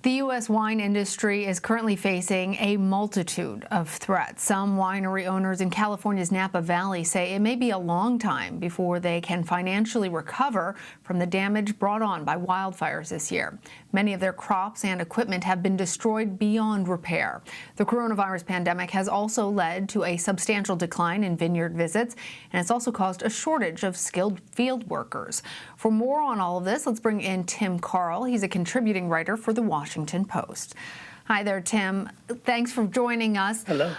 The U.S. wine industry is currently facing a multitude of threats. Some winery owners in California's Napa Valley say it may be a long time before they can financially recover from the damage brought on by wildfires this year. Many of their crops and equipment have been destroyed beyond repair. The coronavirus pandemic has also led to a substantial decline in vineyard visits, and it's also caused a shortage of skilled field workers. For more on all of this, let's bring in Tim Carl. He's a contributing writer for the Washington Post. Hi there, Tim. Thanks for joining us. Hello.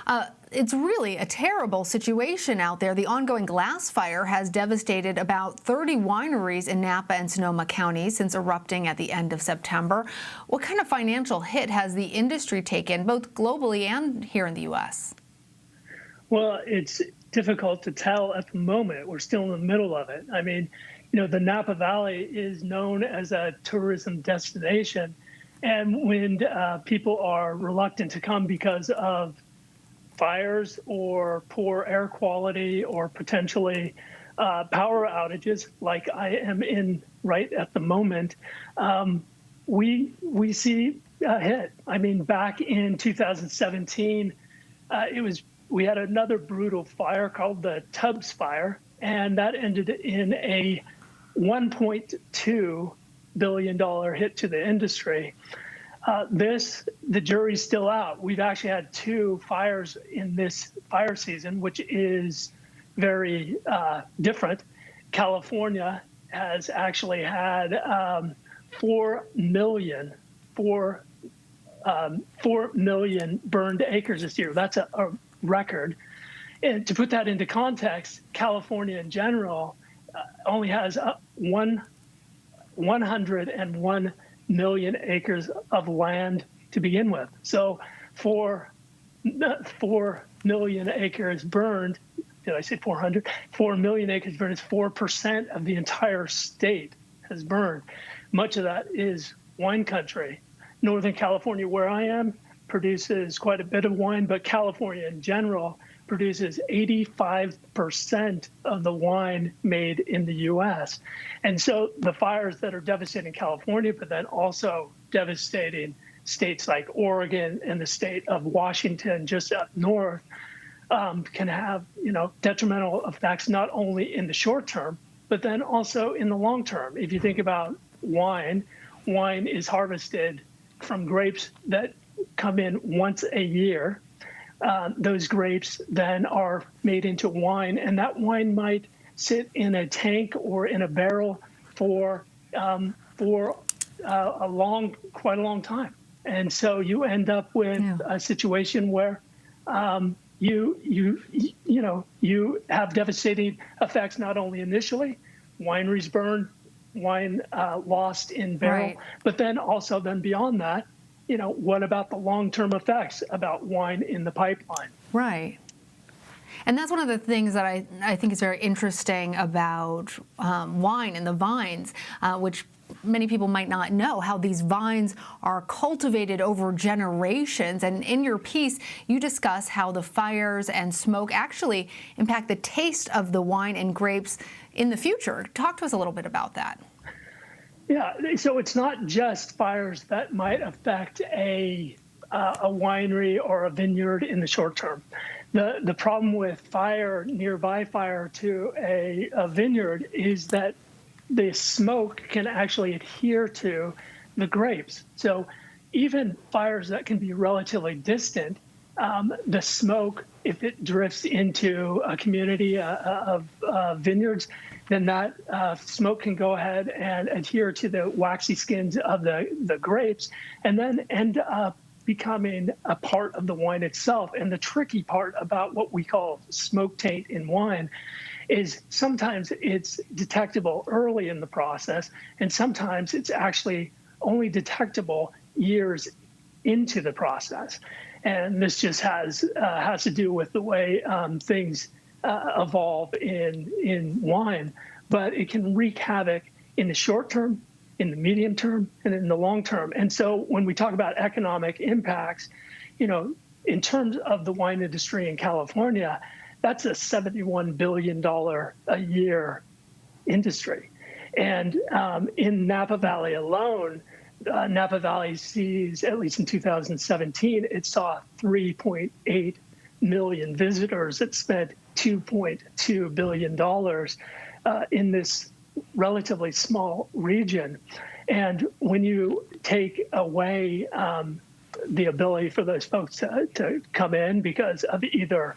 It's really a terrible situation out there. The ongoing glass fire has devastated about 30 wineries in Napa and Sonoma counties since erupting at the end of September. What kind of financial hit has the industry taken, both globally and here in the U.S.? Well, it's difficult to tell at the moment. We're still in the middle of it. I mean, the Napa Valley is known as a tourism destination. And when people are reluctant to come because of fires or poor air quality or potentially power outages, like I am in right at the moment, we see a hit. I mean, back in 2017, we had another brutal fire called the Tubbs Fire, and that ended in a $1.2 billion hit to the industry. The jury's still out. We've actually had 2 fires in this fire season, which is very different. California has actually had 4 million burned acres this year. That's a record. And to put that into context, California in general only has 101 million acres of land to begin with. So 4 million acres burned, did I say 400? 4 million acres burned is 4% of the entire state has burned. Much of that is wine country. Northern California, where I am, produces quite a bit of wine, but California in general produces 85% of the wine made in the U.S. And so the fires that are devastating California, but then also devastating states like Oregon and the state of Washington just up north, can have detrimental effects not only in the short term, but then also in the long term. If you think about wine is harvested from grapes that come in once a year. Those grapes then are made into wine, and that wine might sit in a tank or in a barrel for quite a long time. And so you end up with a situation where you have devastating effects not only initially, wineries burn, wine lost in barrel, right, but then also beyond that, what about the long-term effects about wine in the pipeline? Right. And that's one of the things that I think is very interesting about wine and the vines, which many people might not know, how these vines are cultivated over generations. And in your piece, you discuss how the fires and smoke actually impact the taste of the wine and grapes in the future. Talk to us a little bit about that. Yeah, so it's not just fires that might affect a winery or a vineyard in the short term. The problem with nearby fire to a vineyard is that the smoke can actually adhere to the grapes. So even fires that can be relatively distant, the smoke, if it drifts into a community of vineyards, then that smoke can go ahead and adhere to the waxy skins of the grapes and then end up becoming a part of the wine itself. And the tricky part about what we call smoke taint in wine is sometimes it's detectable early in the process, and sometimes it's actually only detectable years into the process. And this just has to do with the way things evolve in wine, but it can wreak havoc in the short term, in the medium term, and in the long term. And so when we talk about economic impacts, in terms of the wine industry in California, that's a $71 billion a year industry. And in Napa Valley alone, Napa Valley sees, at least in 2017, it saw 3.8 million visitors. It spent $2.2 billion in this relatively small region. And when you take away the ability for those folks to come in because of either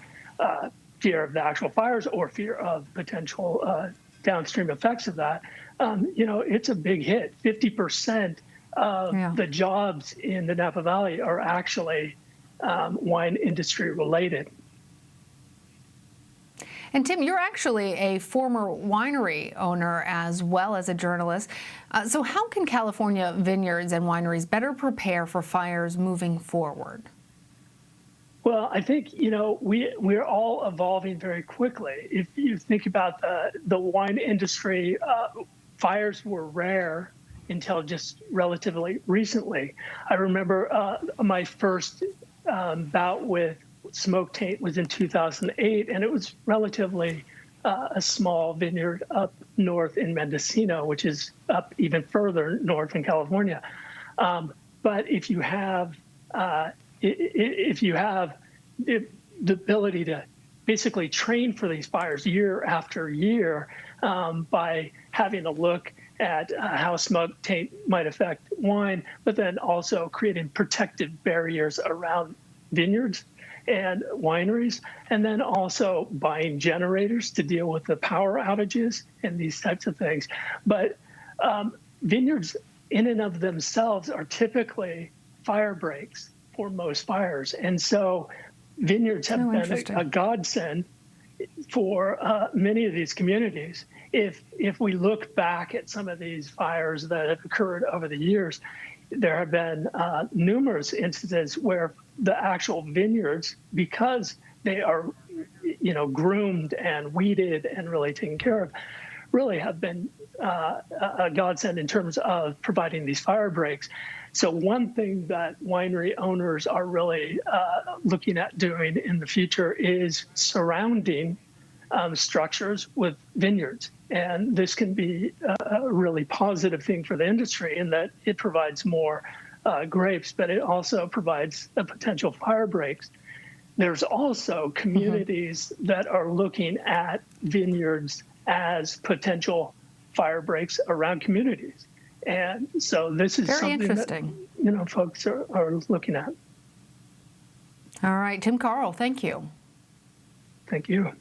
fear of the actual fires or fear of potential downstream effects of that, it's a big hit. 50% of the jobs in the Napa Valley are actually wine industry related. And Tim, you're actually a former winery owner as well as a journalist. So how can California vineyards and wineries better prepare for fires moving forward? Well, I think, we're all evolving very quickly. If you think about the wine industry, fires were rare until just relatively recently. I remember my first bout with smoke taint was in 2008, and it was relatively a small vineyard up north in Mendocino, which is up even further north in California. But if you have the ability to basically train for these fires year after year by having a look at how smoke taint might affect wine, but then also creating protective barriers around vineyards and wineries, and then also buying generators to deal with the power outages and these types of things. But vineyards in and of themselves are typically fire breaks for most fires. And so vineyards have been a godsend for many of these communities. If we look back at some of these fires that have occurred over the years, there have been numerous instances where the actual vineyards, because they are, groomed and weeded and really taken care of, really have been a godsend in terms of providing these fire breaks. So one thing that winery owners are really looking at doing in the future is surrounding structures with vineyards. And this can be a really positive thing for the industry in that it provides more grapes, but it also provides a potential fire breaks. There's also communities that are looking at vineyards as potential fire breaks around communities. And so this is very something interesting that, folks are looking at. All right, Tim Carl, thank you. Thank you.